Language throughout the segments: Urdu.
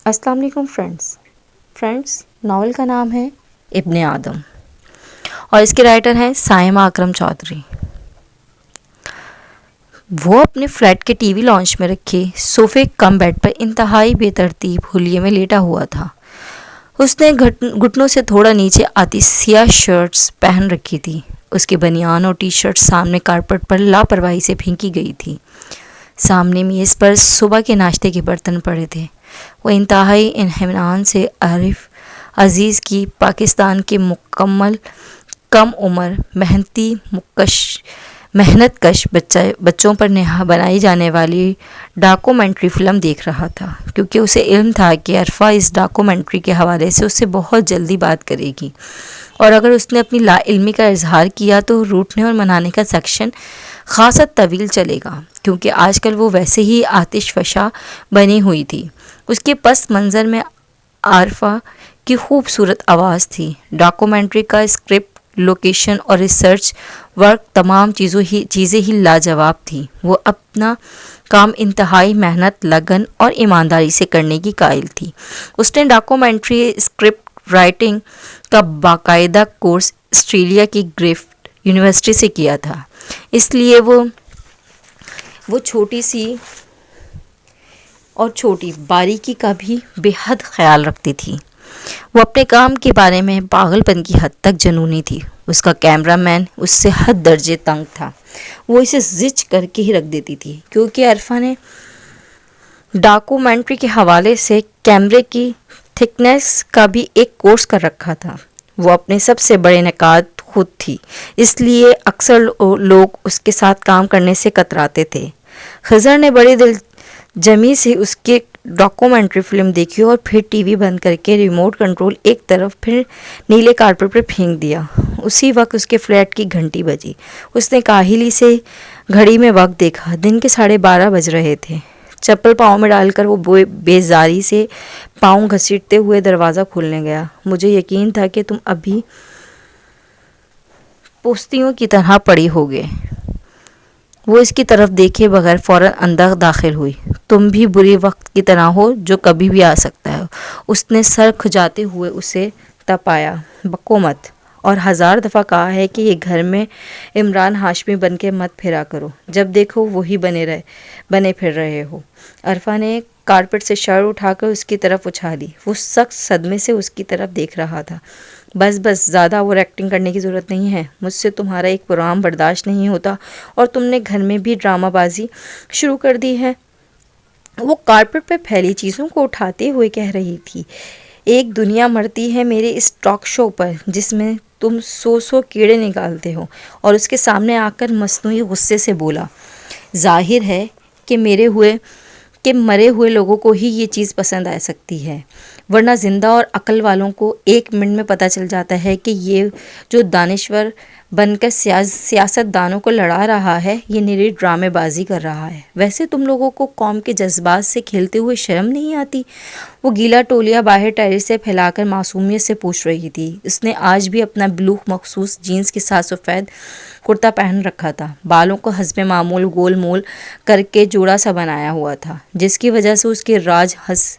السلام علیکم فرینڈس، ناول کا نام ہے ابن آدم اور اس کے رائٹر ہیں سائمہ اکرم چودھری۔ وہ اپنے فلیٹ کے ٹی وی لانچ میں رکھے صوفے کم بیڈ پر انتہائی بے ترتیب حلیے میں لیٹا ہوا تھا۔ اس نے گھٹنوں سے تھوڑا نیچے آتی سیاہ شرٹس پہن رکھی تھی۔ اس کے بنیان اور ٹی شرٹ سامنے کارپٹ پر لاپرواہی سے پھینکی گئی تھی۔ سامنے میز پر صبح کے ناشتے کے برتن پڑے تھے۔ وہ انتہائی اطمینان سے عارف عزیز کی پاکستان کے مکمل کم عمر محنت کش بچوں پر بنائی جانے والی ڈاکومنٹری فلم دیکھ رہا تھا، کیونکہ اسے علم تھا کہ عرفہ اس ڈاکومنٹری کے حوالے سے اس سے بہت جلدی بات کرے گی، اور اگر اس نے اپنی لا علمی کا اظہار کیا تو روٹنے اور منانے کا سیکشن خاصا طویل چلے گا، کیونکہ آج کل وہ ویسے ہی آتش فشاں بنی ہوئی تھی۔ اس کے پس منظر میں عارفہ کی خوبصورت آواز تھی۔ ڈاکومنٹری کا اسکرپٹ، لوکیشن اور ریسرچ ورک تمام چیزیں ہی لاجواب تھیں۔ وہ اپنا کام انتہائی محنت، لگن اور ایمانداری سے کرنے کی قائل تھی۔ اس نے ڈاکومنٹری اسکرپٹ رائٹنگ کا باقاعدہ کورس آسٹریلیا کی گرفٹ یونیورسٹی سے کیا تھا، اس لیے وہ چھوٹی باریکی کا بھی بے حد خیال رکھتی تھی۔ وہ اپنے کام کے بارے میں پاگل پن کی حد تک جنونی تھی۔ اس کا کیمرہ مین اس سے حد درجے تنگ تھا۔ وہ اسے زچ کر کے ہی رکھ دیتی تھی، کیونکہ عرفہ نے ڈاکومنٹری کے حوالے سے کیمرے کی تھکنیس کا بھی ایک کورس کر رکھا تھا۔ وہ اپنے سب سے بڑے نقاد خود تھی، اس لیے اکثر لوگ اس کے ساتھ کام کرنے سے کتراتے تھے۔ خضر نے بڑی دل جمی سے اس کی ڈاکومنٹری فلم دیکھی اور پھر ٹی وی بند کر کے ریموٹ کنٹرول ایک طرف پھر نیلے کارپٹ پر پھینک دیا۔ اسی وقت اس کے فلیٹ کی گھنٹی بجی۔ اس نے کاہلی سے گھڑی میں وقت دیکھا، دن کے 12:30 بج رہے تھے۔ چپل پاؤں میں ڈال کر وہ بیزاری سے پاؤں گھسیٹتے ہوئے دروازہ کھولنے گیا۔ مجھے یقین تھا کہ تم ابھی پوستیوں کی طرح پڑی ہوگے۔ وہ اس کی طرف دیکھے بغیر فوراً اندر داخل ہوئی۔ تم بھی بری وقت کی طرح ہو جو کبھی بھی آ سکتا ہے۔ اس نے سر کھجاتے ہوئے اسے تپایا۔ بکو مت، اور 1000 دفعہ کہا ہے کہ یہ گھر میں عمران ہاشمی بن کے مت پھرا کرو، جب دیکھو وہی بنے پھر رہے ہو۔ عرفہ نے کارپٹ سے شرٹ اٹھا کر اس کی طرف اچھالی۔ وہ سخت صدمے سے اس کی طرف دیکھ رہا تھا۔ بس زیادہ اوور ایکٹنگ کرنے کی ضرورت نہیں ہے۔ مجھ سے تمہارا ایک پروگرام برداشت نہیں ہوتا، اور تم نے گھر میں بھی ڈرامہ بازی شروع کر دی ہے۔ وہ کارپٹ پہ پھیلی چیزوں کو اٹھاتے ہوئے کہہ رہی تھی، ایک دنیا مرتی ہے میرے اس ٹاک شو پر جس میں تم 100 کیڑے نکالتے ہو۔ اور اس کے سامنے آ کر مصنوعی غصے سے بولا، ظاہر ہے کہ مرے ہوئے لوگوں کو ہی یہ چیز پسند آ سکتی ہے، ورنہ زندہ اور عقل والوں کو 1 منٹ میں پتہ چل جاتا ہے کہ یہ جو دانشور بن کر سیاست دانوں کو لڑا رہا ہے، یہ نری ڈرامے بازی کر رہا ہے۔ ویسے تم لوگوں کو قوم کے جذبات سے کھیلتے ہوئے شرم نہیں آتی؟ وہ گیلا تولیہ باہر ٹیرس سے پھیلا کر معصومیت سے پوچھ رہی تھی۔ اس نے آج بھی اپنا بلو مخصوص جینس کے ساتھ سفید کرتا پہن رکھا تھا، بالوں کو حسب معمول گول مول کر کے جوڑا سا بنایا ہوا تھا، جس کی وجہ سے اس کی راج ہنس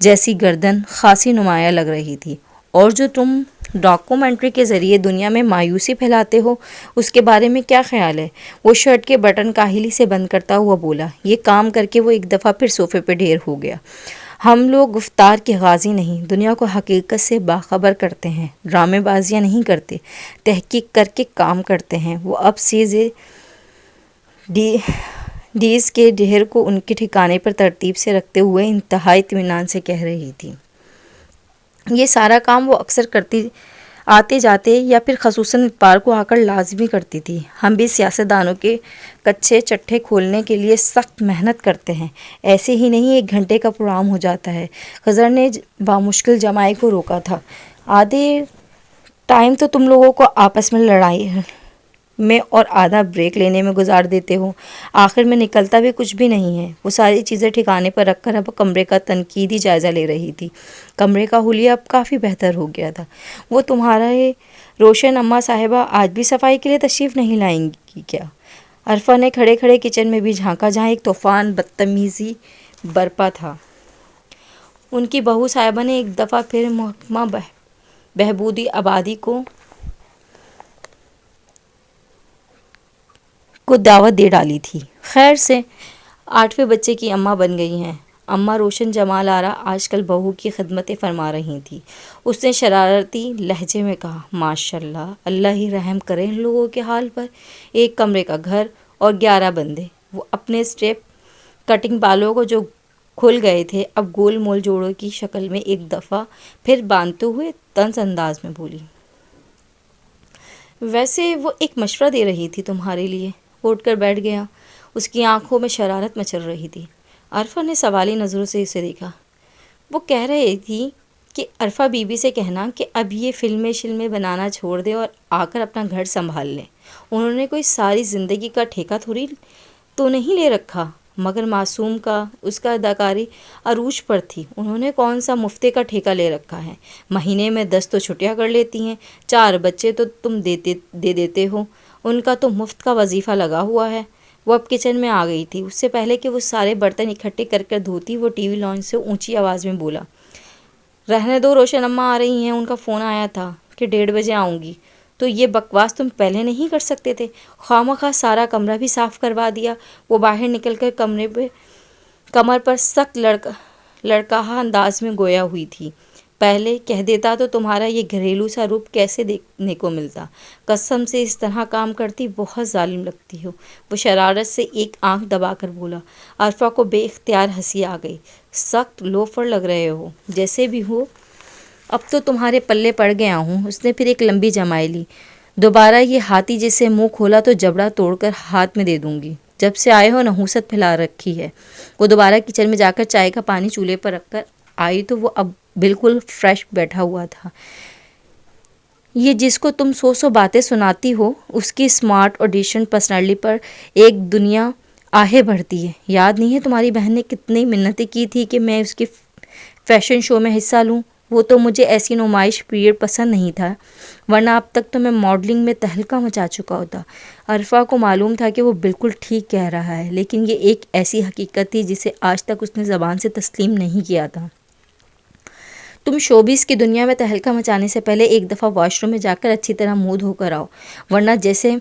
جیسی گردن خاصی نمایاں لگ رہی تھی۔ اور جو تم ڈاکومنٹری کے ذریعے دنیا میں مایوسی پھیلاتے ہو، اس کے بارے میں کیا خیال ہے؟ وہ شرٹ کے بٹن کاہلی سے بند کرتا ہوا بولا۔ یہ کام کر کے وہ ایک دفعہ پھر صوفے پہ ڈھیر ہو گیا۔ ہم لوگ گفتار کے غازی نہیں، دنیا کو حقیقت سے باخبر کرتے ہیں، ڈرامے بازیاں نہیں کرتے، تحقیق کر کے کام کرتے ہیں۔ وہ اب سیزے ڈیز کے ڈھیر کو ان کے ٹھکانے پر ترتیب سے رکھتے ہوئے انتہائی اطمینان سے کہہ رہی تھی۔ یہ سارا کام وہ اکثر کرتی آتے جاتے یا پھر خصوصاً اتوار کو آ کر لازمی کرتی تھی۔ ہم بھی سیاستدانوں کے کچے چٹھے کھولنے کے لیے سخت محنت کرتے ہیں، ایسے ہی نہیں 1 گھنٹے کا پروگرام ہو جاتا ہے۔ خضر نے بامشکل جمائی کو روکا تھا۔ آدھے ٹائم تو تم لوگوں کو آپس میں لڑائی میں اور آدھا بریک لینے میں گزار دیتے ہو، آخر میں نکلتا بھی کچھ بھی نہیں ہے۔ وہ ساری چیزیں ٹھکانے پر رکھ کر اب کمرے کا تنقیدی جائزہ لے رہی تھی۔ کمرے کا حلیہ اب کافی بہتر ہو گیا تھا۔ وہ تمہارے روشن اماں صاحبہ آج بھی صفائی کے لیے تشریف نہیں لائیں گی کیا؟ عرفہ نے کھڑے کھڑے کچن میں بھی جھانکا، جہاں ایک طوفان بدتمیزی برپا تھا۔ ان کی بہو صاحبہ نے ایک دفعہ پھر محکمہ بہبودی آبادی کو دعوت دے ڈالی تھی۔ خیر سے 8ویں بچے کی اماں بن گئی ہیں۔ اماں روشن جمال آرا آج کل بہو کی خدمتیں فرما رہی تھیں۔ اس نے شرارتی لہجے میں کہا، ماشاءاللہ، اللہ ہی رحم کرے ان لوگوں کے حال پر۔ 1 کمرے کا گھر اور 11 بندے۔ وہ اپنے اسٹیپ کٹنگ بالوں کو جو کھل گئے تھے اب گول مول جوڑوں کی شکل میں ایک دفعہ پھر باندھتے ہوئے طنز انداز میں بولی، ویسے وہ ایک مشورہ دے رہی تھی تمہارے لیے۔ وہ اٹھ کر بیٹھ گیا۔ اس کی آنکھوں میں شرارت مچل رہی تھی۔ عرفہ نے سوالی نظروں سے اسے دیکھا۔ وہ کہہ رہی تھی کہ عرفہ بی بی سے کہنا کہ اب یہ فلمیں بنانا چھوڑ دے اور آ کر اپنا گھر سنبھال لے۔ انہوں نے کوئی ساری زندگی کا ٹھیکہ تھوڑی تو نہیں لے رکھا، مگر معصوم کا اس کا اداکاری عروج پر تھی۔ انہوں نے کون سا مفتے کا ٹھیکہ لے رکھا ہے؟ مہینے میں 10 تو چھٹیاں کر لیتی ہیں، 4 بچے تو تم دے دیتے ہو، ان کا تو مفت کا وظیفہ لگا ہوا ہے۔ وہ اب کچن میں آ گئی تھی۔ اس سے پہلے کہ وہ سارے برتن اکٹھے کر کر دھوتی، وہ ٹی وی لانچ سے اونچی آواز میں بولا، رہنے دو، روشن اماں آ رہی ہیں، ان کا فون آیا تھا کہ 1:30 بجے آؤں گی۔ تو یہ بکواس تم پہلے نہیں کر سکتے تھے؟ خواہ سارا کمرہ بھی صاف کروا دیا۔ وہ باہر نکل کر کمر پر سخت لڑکاہا انداز میں گویا ہوئی تھی، پہلے کہہ دیتا تو تمہارا یہ گھریلو سا روپ کیسے دیکھنے کو ملتا؟ قسم سے اس طرح کام کرتی بہت ظالم لگتی ہو۔ وہ شرارت سے ایک آنکھ دبا کر بولا۔ عرفہ کو بے اختیار ہنسی آ گئی۔ سخت لوفر لگ رہے ہو، جیسے بھی ہو اب تو تمہارے پلے پڑ گیا ہوں۔ اس نے پھر ایک لمبی جمائی لی۔ دوبارہ یہ ہاتھی جیسے منہ کھولا تو جبڑا توڑ کر ہاتھ میں دے دوں گی۔ جب سے آئے ہو نحوست پھیلا رکھی ہے۔ وہ دوبارہ کچن میں جا کر چائے کا پانی چولہے پر رکھ کر آئی تو وہ اب بالکل فریش بیٹھا ہوا تھا۔ یہ جس کو تم 100 باتیں سناتی ہو، اس کی اسمارٹ اور ڈیسنٹ پرسنالٹی پر ایک دنیا آہے بھرتی ہے۔ یاد نہیں ہے تمہاری بہن نے کتنی منتیں کی تھی کہ میں اس کے فیشن شو میں حصہ لوں؟ وہ تو مجھے ایسی نمائش پیریڈ پسند نہیں تھا، ورنہ اب تک تو میں ماڈلنگ میں تہلکہ مچا چکا ہوتا۔ عرفہ کو معلوم تھا کہ وہ بالکل ٹھیک کہہ رہا ہے، لیکن یہ ایک ایسی حقیقت تھی جسے آج تک اس نے زبان سے تسلیم نہیں کیا تھا۔ تم شوبز کی دنیا میں تہلکہ مچانے سے پہلے ایک دفعہ واش روم میں جا کر اچھی طرح منہ دھو کر آؤ، ورنہ جیسے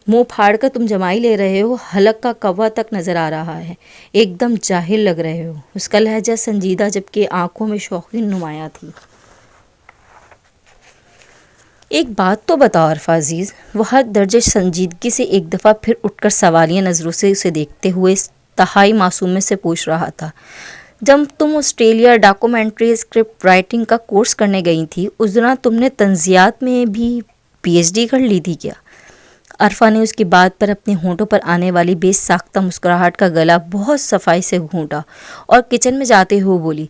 منہ پھاڑ کر تم جمائی لے رہے ہو، حلق کا کوا تک نظر آ رہا ہے، ایک دم جاہل لگ رہے ہو۔ اس کا لہجہ سنجیدہ جبکہ آنکھوں میں شوقی نمایاں تھی۔ ایک بات تو بتاؤ عرفہ عزیز، وہ ہر درجے سنجیدگی سے ایک دفعہ پھر اٹھ کر سوالیہ نظروں سے اسے دیکھتے ہوئے تہائی معصومیت سے پوچھ رہا تھا، جب تم آسٹریلیا ڈاکومنٹری اسکرپٹ رائٹنگ کا کورس کرنے گئی تھی، اس دوران تم نے طنزیات میں بھی PhD کر لی تھی کیا؟ عرفہ نے اس کی بات پر اپنے ہونٹوں پر آنے والی بے ساختہ مسکراہٹ کا گلا بہت صفائی سے گھونٹا اور کچن میں جاتے ہوئے بولی،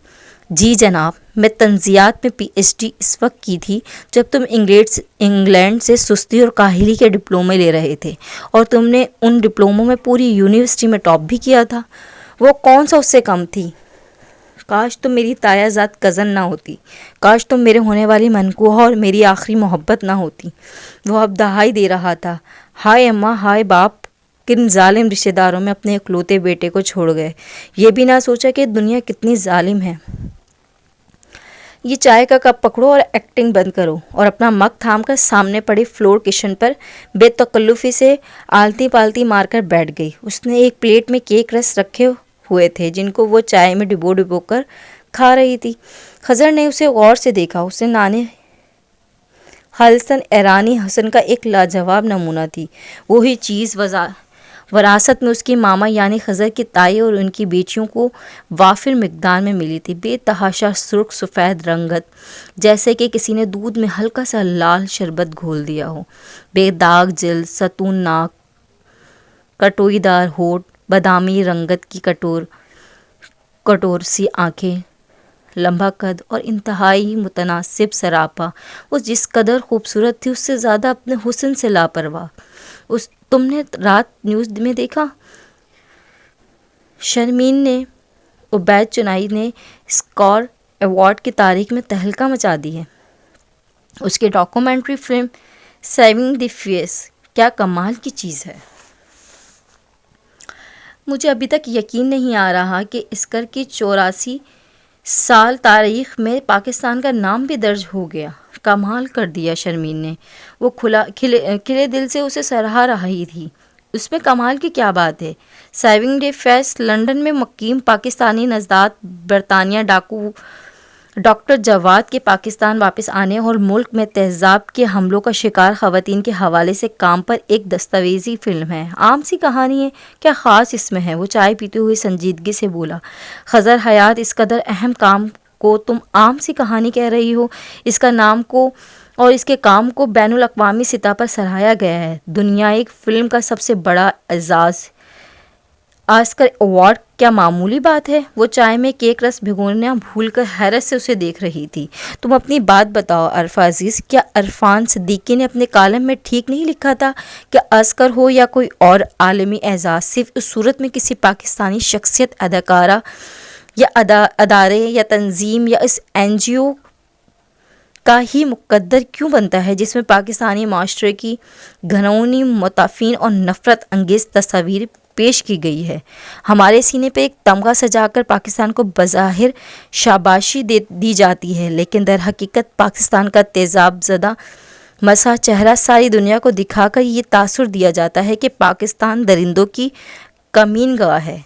جی جناب، میں طنزیات میں PhD اس وقت کی تھی جب تم انگلینڈ سے سستی اور کاہلی کے ڈپلومے لے رہے تھے، اور تم نے ان ڈپلوموں میں پوری یونیورسٹی میں ٹاپ بھی کیا تھا۔ وہ کون سا اس سے کم تھی؟ کاش تم میری تایا زاد کزن نہ ہوتی، کاش تم میرے ہونے والی منکوہ اور میری آخری محبت نہ ہوتی۔ وہ اب دہائی دے رہا تھا، ہائے اماں، ہائے باپ، کن ظالم رشتہ داروں میں اپنے اکلوتے بیٹے کو چھوڑ گئے، یہ بھی نہ سوچا کہ دنیا کتنی ظالم ہے۔ یہ چائے کا کپ پکڑو اور ایکٹنگ بند کرو، اور اپنا مگ تھام کر سامنے پڑے فلور کشن پر بے تکلفی سے آلتی پالتی مار کر بیٹھ گئی۔ اس نے ایک پلیٹ میں کیک رس رکھے ہوئے تھے جن کو وہ چائے میں ڈبو کر کھا رہی تھی۔ خضر نے اسے غور سے دیکھا۔ اسے نانے خالصتاً ایرانی حسن کا ایک لاجواب نمونہ تھی۔ وہی چیز وراثت میں اس کی ماما یعنی خضر کی تائی اور ان کی بیٹیوں کو وافر مقدار میں ملی تھی۔ بے تحاشا سرخ سفید رنگت، جیسے کہ کسی نے دودھ میں ہلکا سا لال شربت گھول دیا ہو، بے داغ جلد، ستون ناک، کٹوئی دار ہونٹ، بادامی رنگت کی کٹور سی آنکھیں، لمبا قد اور انتہائی متناسب سراپا۔ وہ جس قدر خوبصورت تھی اس سے زیادہ اپنے حسن سے لاپرواہ۔ تم نے رات نیوز میں دیکھا، شرمین نے عبید چنائی نے اسکار ایوارڈ کی تاریخ میں تہلکہ مچا دی ہے۔ اس کی documentary film saving the face کیا کمال کی چیز ہے۔ مجھے ابھی تک یقین نہیں آ رہا کہ اسکر کی 84 سال تاریخ میں پاکستان کا نام بھی درج ہو گیا۔ کمال کر دیا شرمین نے۔ وہ کھلے دل سے اسے سراہ رہی تھی۔ اس میں کمال کی کیا بات ہے؟ سیونگ ڈے فیسٹ لندن میں مقیم پاکستانی نژاد برطانیہ ڈاکو ڈاکٹر جواد کے پاکستان واپس آنے اور ملک میں تیزاب کے حملوں کا شکار خواتین کے حوالے سے کام پر ایک دستاویزی فلم ہے۔ عام سی کہانی ہے، کیا خاص اس میں ہے؟ وہ چائے پیتے ہوئے سنجیدگی سے بولا۔ خضر حیات، اس قدر اہم کام کو تم عام سی کہانی کہہ رہی ہو؟ اس کا نام کو اور اس کے کام کو بین الاقوامی سطح پر سراہا گیا ہے۔ دنیائی فلم کا سب سے بڑا اعزاز آسکر ایوارڈ کیا معمولی بات ہے؟ وہ چائے میں کیک رس بھگونا بھول کر حیرت سے اسے دیکھ رہی تھی۔ تم اپنی بات بتاؤ عرفہ عزیز، کیا عرفان صدیقی نے اپنے کالم میں ٹھیک نہیں لکھا تھا کہ آسکر ہو یا کوئی اور عالمی اعزاز، صرف اس صورت میں کسی پاکستانی شخصیت، اداکارہ یا ادارے یا تنظیم یا اس NGO کا ہی مقدر کیوں بنتا ہے جس میں پاکستانی معاشرے کی گھناؤنی، متعفن اور نفرت انگیز تصاویر پیش کی گئی ہے؟ ہمارے سینے پہ ایک تمغہ سجا کر پاکستان کو بظاہر شاباشی دی جاتی ہے، لیکن در حقیقت پاکستان کا تیزاب زدہ مسح چہرہ ساری دنیا کو دکھا کر یہ تاثر دیا جاتا ہے کہ پاکستان درندوں کی کمین گاہ ہے۔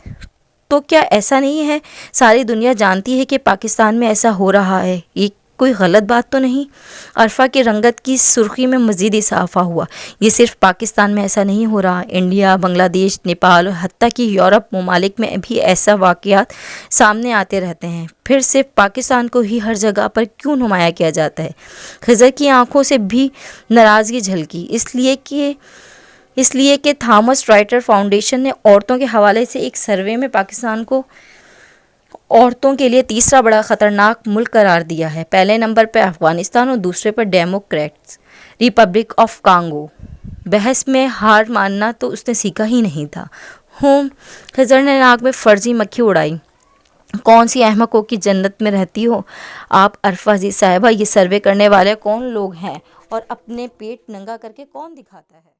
تو کیا ایسا نہیں ہے؟ ساری دنیا جانتی ہے کہ پاکستان میں ایسا ہو رہا ہے، یہ کوئی غلط بات تو نہیں؟ عرفہ کی رنگت کی سرخی میں مزید اضافہ ہوا۔ یہ صرف پاکستان میں ایسا نہیں ہو رہا، انڈیا، بنگلہ دیش، نیپال اور حتیٰ کہ یورپ ممالک میں بھی ایسا واقعات سامنے آتے رہتے ہیں۔ پھر صرف پاکستان کو ہی ہر جگہ پر کیوں نمایاں کیا جاتا ہے؟ خضر کی آنکھوں سے بھی ناراضگی جھلکی، اس لیے کہ تھامس رائٹر فاؤنڈیشن نے عورتوں کے حوالے سے ایک سروے میں پاکستان کو عورتوں کے لیے تیسرا بڑا خطرناک ملک قرار دیا ہے۔ پہلے نمبر پر افغانستان اور دوسرے پر ڈیموکریٹس ریپبلک آف کانگو۔ بحث میں ہار ماننا تو اس نے سیکھا ہی نہیں تھا۔ خضر نے ناک میں فرضی مکھی اڑائی۔ کون سی احمقوں کی جنت میں رہتی ہو آپ عرفہ عزیز صاحبہ؟ یہ سروے کرنے والے کون لوگ ہیں اور اپنے پیٹ ننگا کر کے کون دکھاتا ہے؟